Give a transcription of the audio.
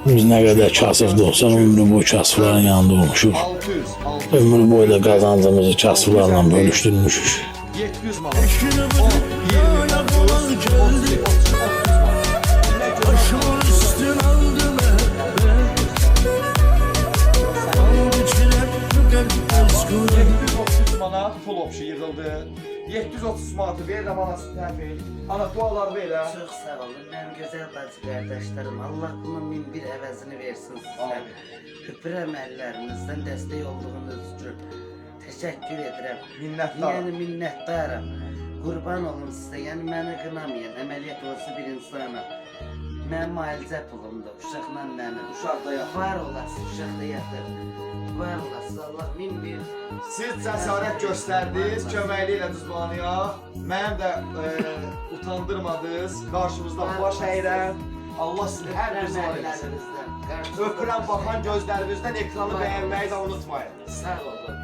Biz nə qədər kasıb da olsan, ömrü boyu kasıfların yanında olmuşuq. 600, 600, Ömrü boyu da qazancımızı kasıflarla bölüşdürmüşük. 700 manat. 10, 20 manat, 30 manat. Manat pul opşu yığıldı. 730 manatı ver də bana təfil. Ana dualar belə. Çox sağ olun, mənim gözəl bacı qardaşlarım. Allah bunun min bir əvəzini versin sizə. Öpürəm əllərinizdən dəstək olduğunuz üçün. Təşəkkür edirəm. Minnətdaram. Yəni minnətdaram. Qurban olum sizə, yəni məni qınamayın. Əməliyyat olsa bir insana. Mənim müalicə pulumdur, uşaqla mənim. Uşaqda yatır. Var olasın, uşaqda yatır. Var olasın, Allah min bir. Siz cəsarət göstərdiniz, köməkliklə düzbanıya. Mənim də utandırmadınız. Qarşımızda baş əyirəm. Allah sizi hər birinizi var eləsin. Öpürəm baxan gözlərinizdən ekranı bəyənməyi də unutmayın. Sağ olun.